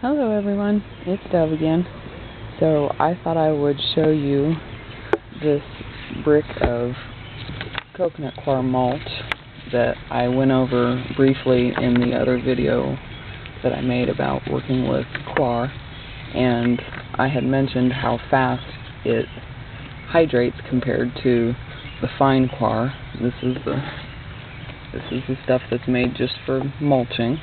Hello everyone, it's Dove again. So I thought I would show you this brick of coconut coir mulch that I went over briefly in the other video that I made about working with coir, and I had mentioned how fast it hydrates compared to the fine coir. This is the stuff that's made just for mulching.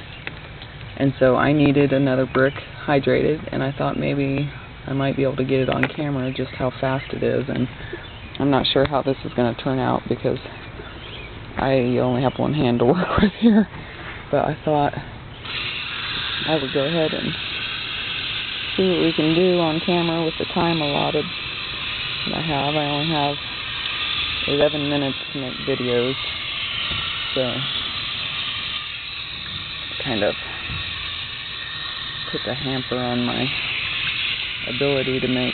And so I needed another brick hydrated, and I thought maybe I might be able to get it on camera just how fast it is. And I'm not sure how this is going to turn out because I only have one hand to work with here. But I thought I would go ahead and see what we can do on camera with the time allotted that I have. I only have 11 minutes to make videos, so kind of puts a hamper on my ability to make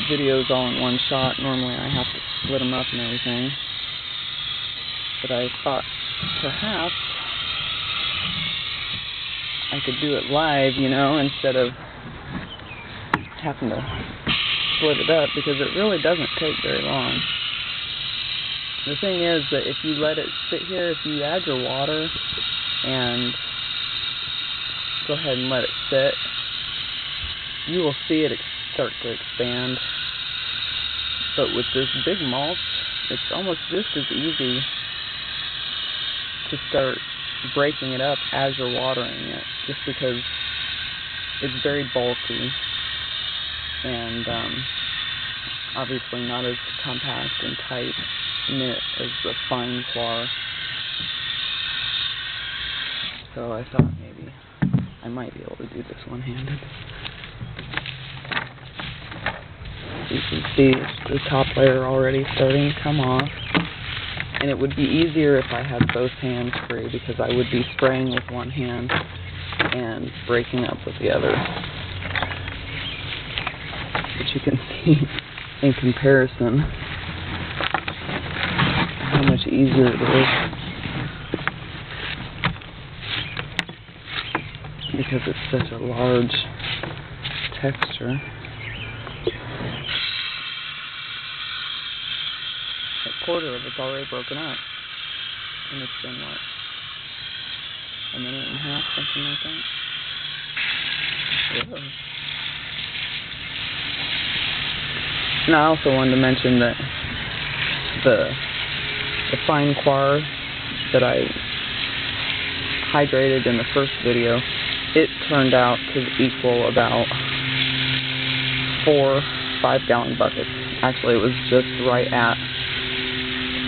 videos all in one shot. Normally I have to split them up and everything, but I thought perhaps I could do it live, you know, instead of having to split it up, because it really doesn't take very long. The thing is that if you let it sit here, if you add your water and go ahead and let it sit, you will see it start to expand. But with this big mulch, it's almost just as easy to start breaking it up as you're watering it, just because it's very bulky and obviously not as compact and tight knit as the fine coir. So I thought maybe I might be able to do this one-handed. You can see the top layer already starting to come off, and it would be easier if I had both hands free, because I would be spraying with one hand and breaking up with the other. But you can see in comparison how much easier it is, because it's such a large texture. A quarter of it's already broken up, and it's been what, a minute and a half, something like that. Yeah. And I also wanted to mention that the fine coir that I hydrated in the first video, it turned out to equal about 4 5-gallon buckets. Actually, it was just right at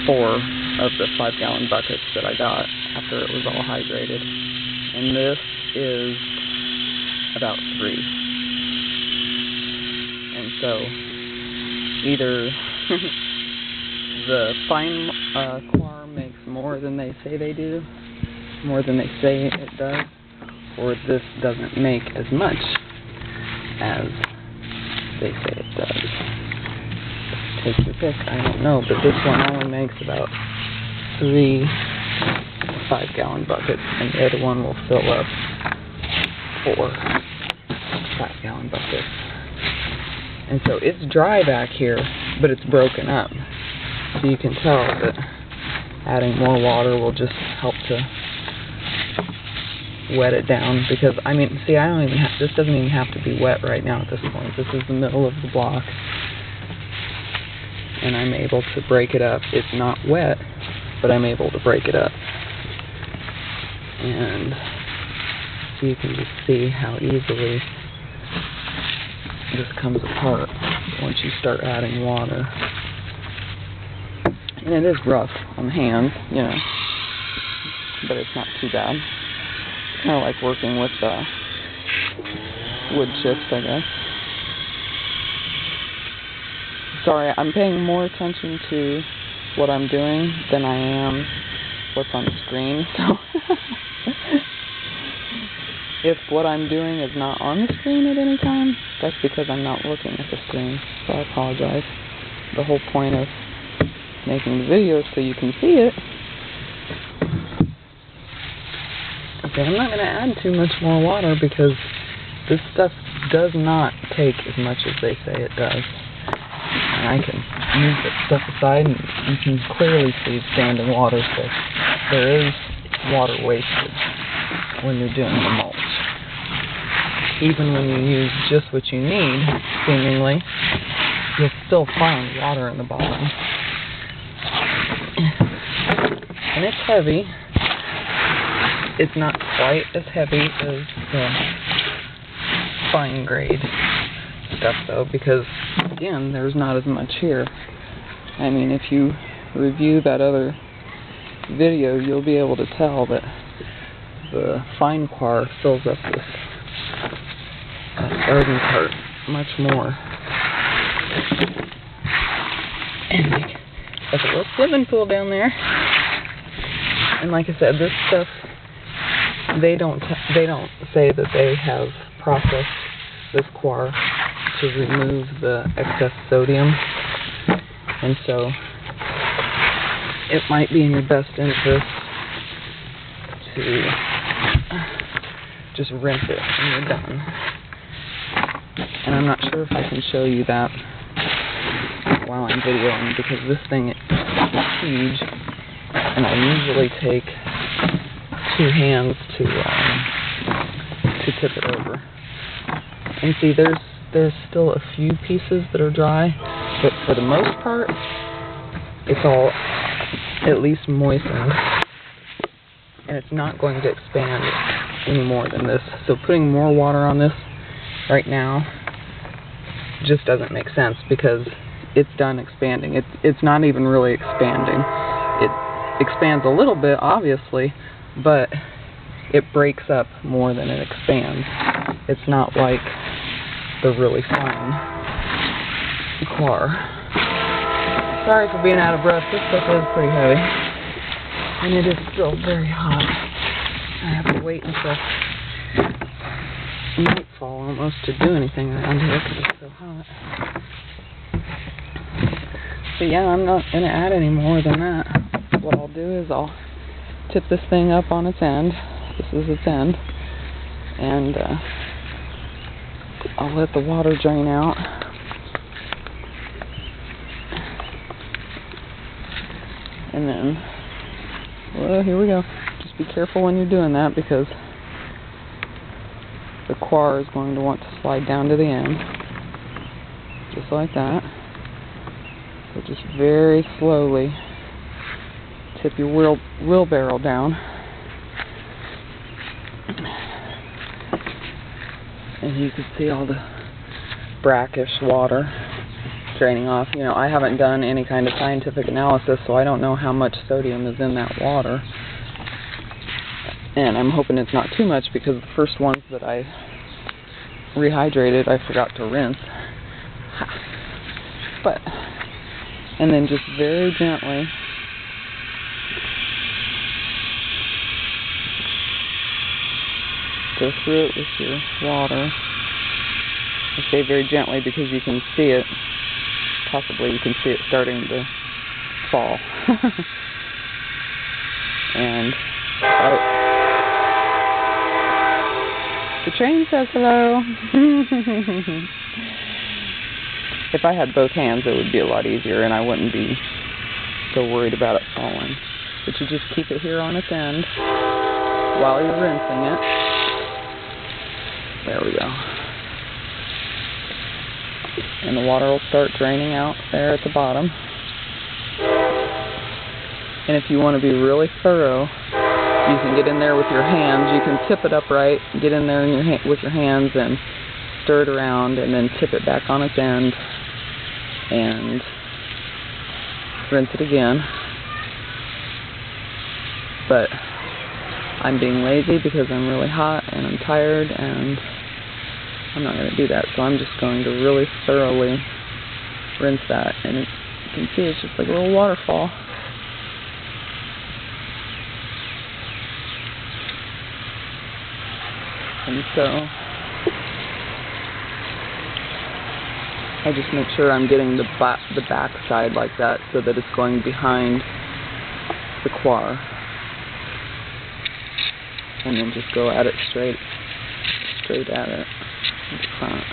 4 of the 5-gallon buckets that I got after it was all hydrated. And this is about 3. And so either the fine coir makes more than they say they do, more than they say it does, or this doesn't make as much as they say it does. Take your pick, I don't know, but this one only makes about 3 5-gallon buckets, and the other one will fill up 4 5-gallon buckets. And so it's dry back here, but it's broken up. So you can tell that adding more water will just help to wet it down, because I mean, see, I don't even have, this doesn't even have to be wet right now at this point. This is the middle of the block, and I'm able to break it up. It's not wet, but I'm able to break it up. And so you can just see how easily this comes apart once you start adding water. And it is rough on the hands, you know, but it's not too bad. It's kind of like working with wood chips, I guess. Sorry, I'm paying more attention to what I'm doing than I am what's on the screen, so if what I'm doing is not on the screen at any time, that's because I'm not looking at the screen, so I apologize. The whole point of making the video is so you can see it. Okay, I'm not going to add too much more water because this stuff does not take as much as they say it does. And I can move that stuff aside and you can clearly see it's standing water, so there is water wasted when you're doing the mulch. Even when you use just what you need, seemingly, you'll still find water in the bottom. And it's heavy. It's not quite as heavy as the fine grade stuff though, because again, there's not as much here. I mean, if you review that other video, you'll be able to tell that the fine coir fills up this garden cart much more. And there's a little swimming pool down there. And like I said, this stuff, they don't say that they have processed this coir to remove the excess sodium, and so it might be in your best interest to just rinse it when you're done. And I'm not sure if I can show you that while I'm videoing because this thing is huge, and I usually take 2 hands to tip it over. And see, there's still a few pieces that are dry, but for the most part, it's all at least moistened, and it's not going to expand any more than this. So putting more water on this right now just doesn't make sense because it's done expanding. It's not even really expanding. It expands a little bit, obviously, but it breaks up more than it expands. It's not like the really fine coir. Sorry for being out of breath. This stuff is pretty heavy, and it is still very hot. I have to wait until nightfall almost to do anything around here because it's so hot. But yeah, I'm not going to add any more than that. What I'll do is I'll tip this thing up on its end. This is its end. And I'll let the water drain out. And then, well, here we go. Just be careful when you're doing that because the coir is going to want to slide down to the end. Just like that. So just very slowly tip your wheelbarrow down. And you can see all the brackish water draining off. You know, I haven't done any kind of scientific analysis, so I don't know how much sodium is in that water. And I'm hoping it's not too much because the first ones that I rehydrated, I forgot to rinse. But, and then just very gently go through it with your water. I say very gently because you can see it, possibly you can see it starting to fall. And the train says hello. If I had both hands, it would be a lot easier and I wouldn't be so worried about it falling. But you just keep it here on its end while you're rinsing it. There we go. And the water will start draining out there at the bottom. And if you want to be really thorough, you can get in there with your hands. You can tip it upright, get in there in with your hands and stir it around, and then tip it back on its end and rinse it again. But I'm being lazy because I'm really hot and I'm tired and I'm not going to do that. So I'm just going to really thoroughly rinse that. And you can see it's just like a little waterfall. And so I just make sure I'm getting the back side like that so that it's going behind the coir. and then just go at it straight at it in front.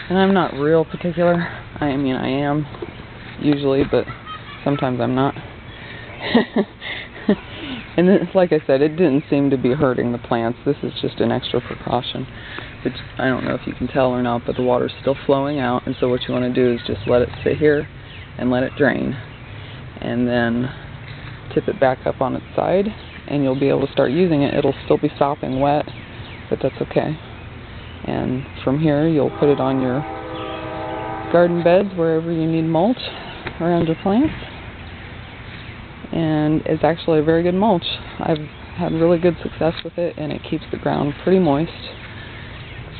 And I'm not real particular. I mean, I am usually, but sometimes I'm not. And then, like I said, it didn't seem to be hurting the plants. This is just an extra precaution, which I don't know if you can tell or not, but the water's still flowing out, and so what you want to do is just let it sit here and let it drain, and then tip it back up on its side, and you'll be able to start using it. It'll still be sopping wet, but that's okay. And from here, you'll put it on your garden beds, wherever you need mulch around your plants. And it's actually a very good mulch. I've had really good success with it, and it keeps the ground pretty moist,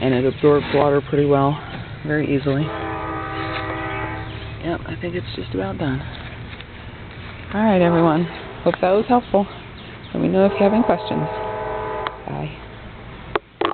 and it absorbs water pretty well, very easily. Yep, I think it's just about done. Alright everyone, hope that was helpful. Let me know if you have any questions. Bye.